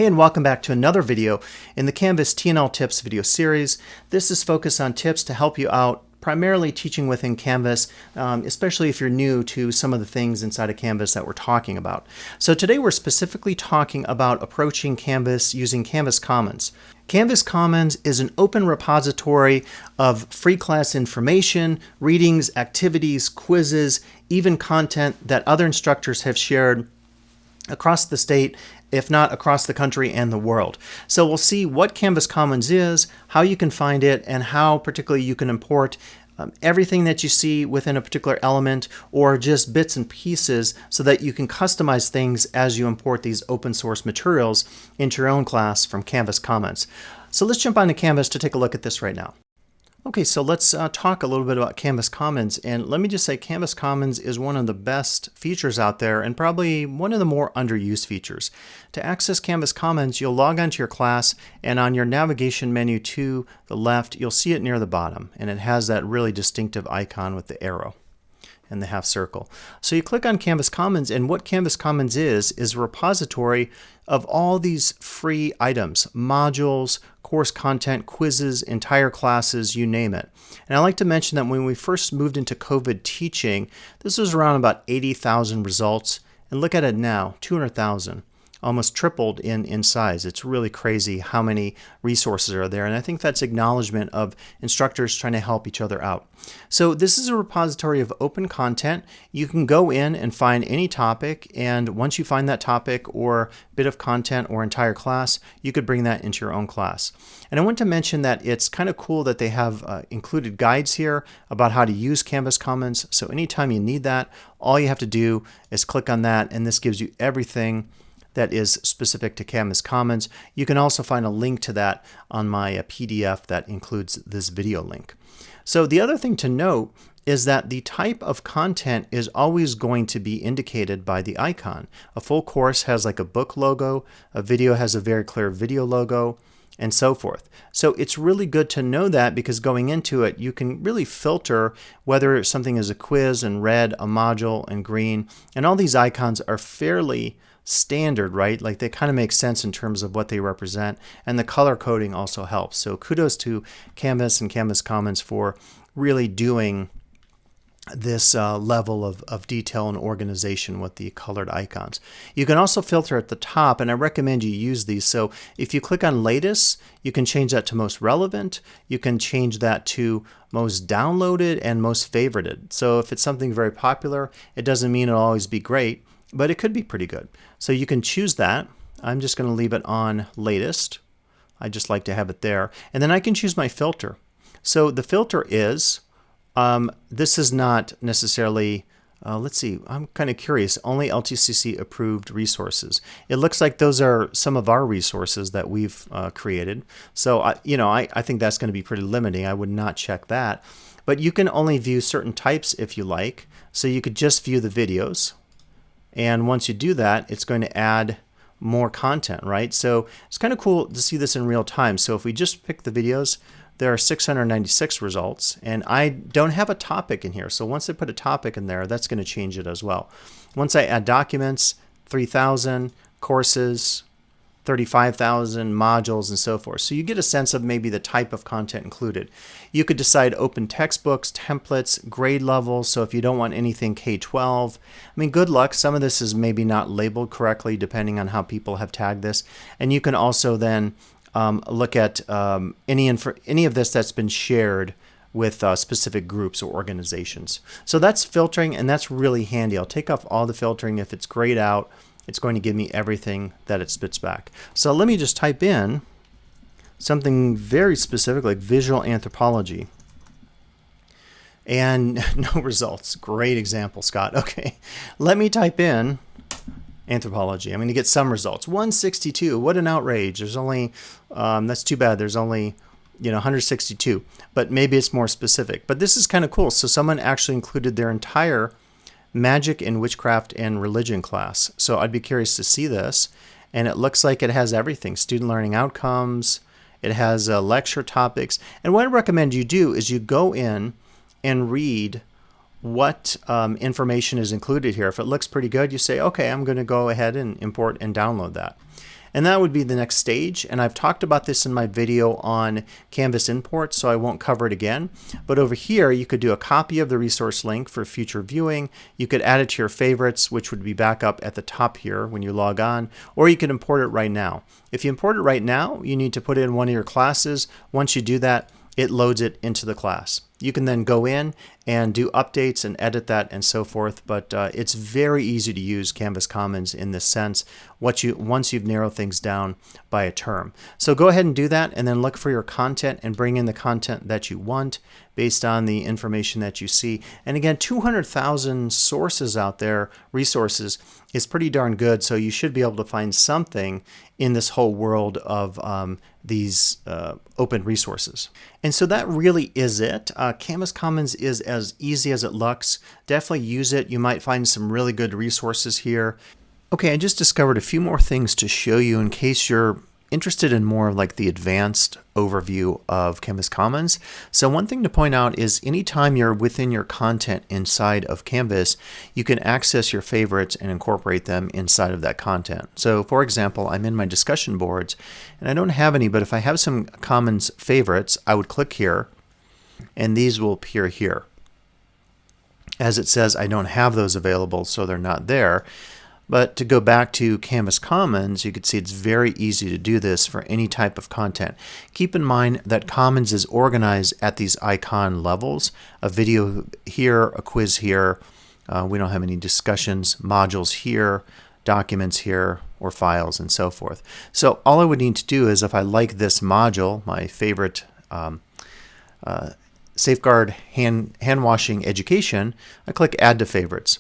Hey, and welcome back to another video in the Canvas TNL Tips video series. This is focused on tips to help you out, primarily teaching within Canvas, especially if you're new to some of the things inside of Canvas that we're talking about. So today we're specifically talking about approaching Canvas using Canvas Commons. Canvas Commons is an open repository of free class information, readings, activities, quizzes, even content that other instructors have shared across the state, if not across the country and the world. So we'll see what Canvas Commons is, how you can find it, and how particularly you can import everything that you see within a particular element or just bits and pieces so that you can customize things as you import these open source materials into your own class from Canvas Commons. So let's jump onto Canvas to take a look at this right now. Okay, so let's talk a little bit about Canvas Commons, and let me just say Canvas Commons is one of the best features out there and probably one of the more underused features. To access Canvas Commons, you'll log onto your class, and on your navigation menu to the left, you'll see it near the bottom, and it has that really distinctive icon with the arrow and the half circle. So you click on Canvas Commons, and what Canvas Commons is a repository of all these free items, modules, course content, quizzes, entire classes, you name it. And I like to mention that when we first moved into COVID teaching, this was around about 80,000 results, and look at it now, 200,000. Almost tripled in size. It's really crazy how many resources are there, and I think that's acknowledgement of instructors trying to help each other out. So this is a repository of open content. You can go in and find any topic, and once you find that topic or bit of content or entire class, you could bring that into your own class. And I want to mention that it's kind of cool that they have included guides here about how to use Canvas Commons. So anytime you need that, all you have to do is click on that, and this gives you everything that is specific to Canvas Commons. You can also find a link to that on my PDF that includes this video link. So the other thing to note is that the type of content is always going to be indicated by the icon. A full course has like a book logo, a video has a very clear video logo, and so forth. So it's really good to know that, because going into it, you can really filter whether something is a quiz in red, a module in green, and all these icons are fairly standard, right? Like they kind of make sense in terms of what they represent, and the color coding also helps. So kudos to Canvas and Canvas Commons for really doing this level of detail and organization with the colored icons. You can also filter at the top, and I recommend you use these. So if you click on latest, you can change that to most relevant. You can change that to most downloaded and most favorited. So if it's something very popular, it doesn't mean it'll always be great, but it could be pretty good. So you can choose that. I'm just going to leave it on latest. I just like to have it there. And then I can choose my filter. So the filter is, this is not necessarily, let's see, I'm kind of curious, only LTCC approved resources. It looks like those are some of our resources that we've created. So, I think that's going to be pretty limiting. I would not check that. But you can only view certain types if you like. So you could just view the videos. And once you do that, it's going to add more content, right? So it's kind of cool to see this in real time. So if we just pick the videos, there are 696 results, and I don't have a topic in here. So once I put a topic in there, that's going to change it as well. Once I add documents, 3,000, courses, 35,000, modules, and so forth. So you get a sense of maybe the type of content included. You could decide open textbooks, templates, grade levels. So if you don't want anything K-12, I mean, good luck. Some of this is maybe not labeled correctly depending on how people have tagged this. And you can also then look at any of this that's been shared with specific groups or organizations. So that's filtering, and that's really handy. I'll take off all the filtering. If it's grayed out, it's going to give me everything that it spits back. So let me just type in something very specific like visual anthropology. And no results. Great example, Scott. Okay, let me type in anthropology. I'm going to get some results. 162. What an outrage. There's only, that's too bad. There's only 162. But maybe it's more specific. But this is kind of cool. So someone actually included their entire Magic and Witchcraft and Religion class. So I'd be curious to see this. And it looks like it has everything. Student learning outcomes. It has lecture topics. And what I recommend you do is you go in and read what information is included here. If it looks pretty good, you say, okay, I'm going to go ahead and import and download that. And that would be the next stage. And I've talked about this in my video on Canvas import, so I won't cover it again. But over here, you could do a copy of the resource link for future viewing. You could add it to your favorites, which would be back up at the top here when you log on, or you could import it right now. If you import it right now, you need to put it in one of your classes. Once you do that, it loads it into the class. You can then go in and do updates and edit that and so forth, but it's very easy to use Canvas Commons in this sense once you've narrowed things down by a term. So go ahead and do that, and then look for your content and bring in the content that you want based on the information that you see. And again, 200,000 sources out there, resources, is pretty darn good, so you should be able to find something in this whole world of these open resources. And so that really is it. Canvas Commons is as easy as it looks. Definitely use it. You might find some really good resources here. Okay, I just discovered a few more things to show you in case you're interested in more of like the advanced overview of Canvas Commons. So one thing to point out is anytime you're within your content inside of Canvas, you can access your favorites and incorporate them inside of that content. So for example, I'm in my discussion boards and I don't have any, but if I have some Commons favorites, I would click here and these will appear here. As it says, I don't have those available, so they're not there. But to go back to Canvas Commons, you can see it's very easy to do this for any type of content. Keep in mind that Commons is organized at these icon levels. A video here, a quiz here. We don't have any discussions, modules here, documents here, or files, and so forth. So all I would need to do is if I like this module, my favorite Safeguard hand washing education, I click Add to Favorites.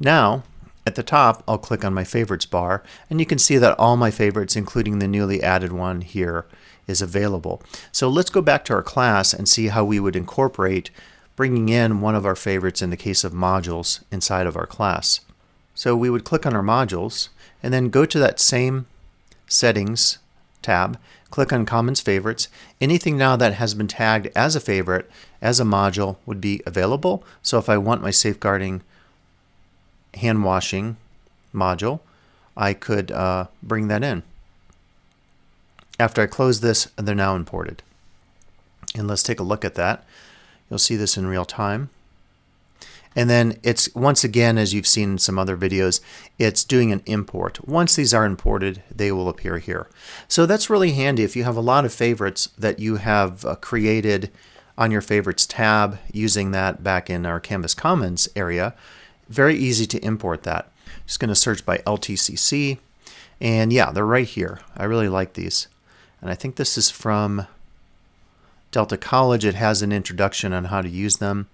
Now, at the top, I'll click on my favorites bar, and you can see that all my favorites, including the newly added one here, is available. So let's go back to our class and see how we would incorporate bringing in one of our favorites in the case of modules inside of our class. So we would click on our modules, and then go to that same Settings tab, click on Commons Favorites. Anything now that has been tagged as a favorite, as a module, would be available. So if I want my safeguarding hand washing module, I could bring that in. After I close this, they're now imported. And let's take a look at that. You'll see this in real time. And then it's, once again, as you've seen in some other videos, it's doing an import. Once these are imported, they will appear here. So that's really handy if you have a lot of favorites that you have created on your favorites tab using that back in our Canvas Commons area. Very easy to import that. Just going to search by LTCC, and yeah, they're right here. I really like these. And I think this is from Delta College. It has an introduction on how to use them.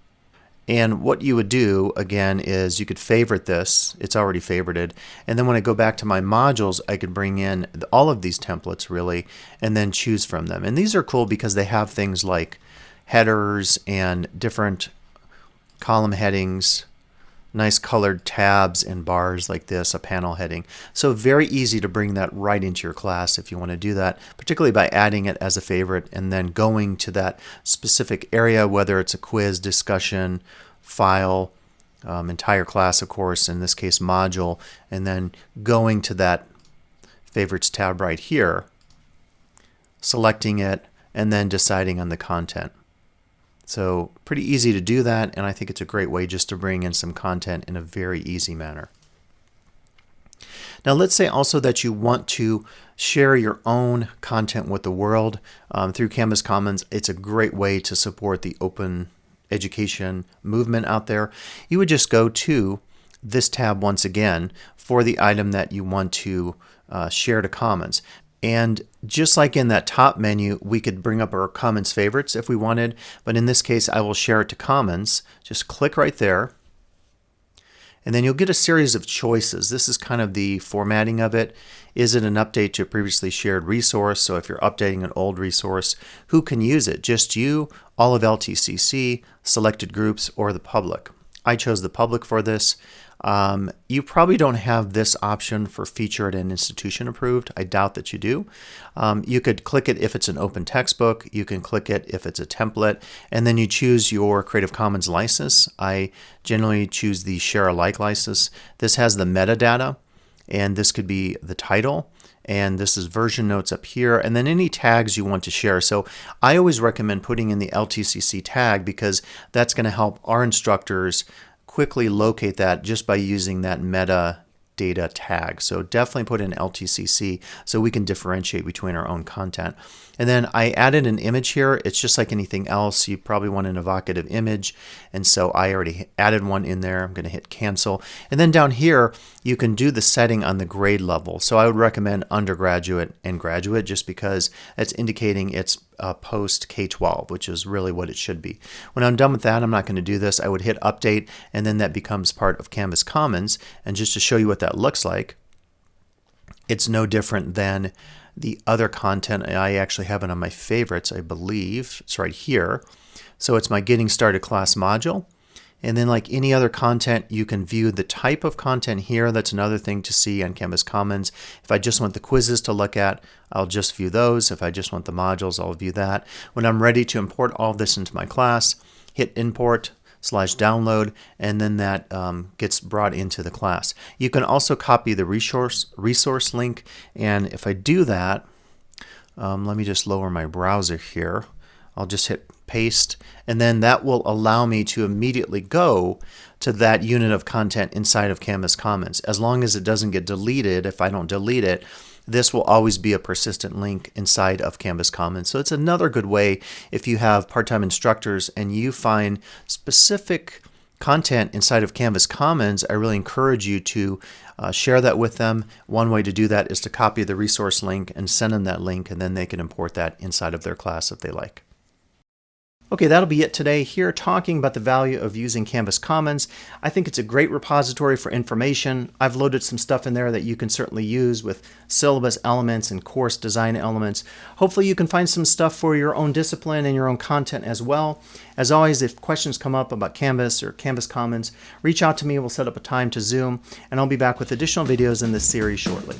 And what you would do, again, is you could favorite this. It's already favorited. And then when I go back to my modules, I could bring in all of these templates, really, and then choose from them. And these are cool because they have things like headers and different column headings, nice colored tabs and bars like this, a panel heading. So very easy to bring that right into your class if you want to do that, particularly by adding it as a favorite and then going to that specific area, whether it's a quiz, discussion, file, entire class, of course, in this case module, and then going to that favorites tab right here, selecting it, and then deciding on the content. So pretty easy to do that, and I think it's a great way just to bring in some content in a very easy manner. Now let's say also that you want to share your own content with the world through Canvas Commons. It's a great way to support the open education movement out there. You would just go to this tab once again for the item that you want to share to Commons. And just like in that top menu, we could bring up our Commons favorites if we wanted, but in this case, I will share it to Commons. Just click right there, and then you'll get a series of choices. This is kind of the formatting of it. Is it an update to a previously shared resource? So if you're updating an old resource, who can use it? Just you, all of LTCC, selected groups, or the public. I chose the public for this. You probably don't have this option for featured and institution approved. I doubt that you do. You could click it if it's an open textbook. You can click it if it's a template, and then you choose your Creative Commons license. I generally choose the share alike license. This has the metadata, and this could be the title, and this is version notes up here, and then any tags you want to share. So I always recommend putting in the LTCC tag because that's going to help our instructors quickly locate that just by using that metadata tag. So definitely put in LTCC so we can differentiate between our own content. And then I added an image here. It's just like anything else. You probably want an evocative image. And so I already added one in there. I'm going to hit cancel. And then down here, you can do the setting on the grade level. So I would recommend undergraduate and graduate just because it's indicating it's post K-12, which is really what it should be. When I'm done with that, I'm not going to do this. I would hit update, and then that becomes part of Canvas Commons. And just to show you what that looks like, it's no different than the other content. I actually have it on my favorites, I believe. It's right here. So it's my Getting Started class module. And then like any other content, you can view the type of content here. That's another thing to see on Canvas Commons. If I just want the quizzes to look at, I'll just view those. If I just want the modules, I'll view that. When I'm ready to import all of this into my class, hit import/download, and then that gets brought into the class. You can also copy the resource link, and if I do that, let me just lower my browser here. I'll just hit paste, and then that will allow me to immediately go to that unit of content inside of Canvas Commons. As long as it doesn't get deleted, if I don't delete it, this will always be a persistent link inside of Canvas Commons. So it's another good way if you have part-time instructors and you find specific content inside of Canvas Commons, I really encourage you to share that with them. One way to do that is to copy the resource link and send them that link, and then they can import that inside of their class if they like. Okay, that'll be it today here talking about the value of using Canvas Commons. I think it's a great repository for information. I've loaded some stuff in there that you can certainly use with syllabus elements and course design elements. Hopefully you can find some stuff for your own discipline and your own content as well. As always, if questions come up about Canvas or Canvas Commons, reach out to me. We'll set up a time to Zoom, and I'll be back with additional videos in this series shortly.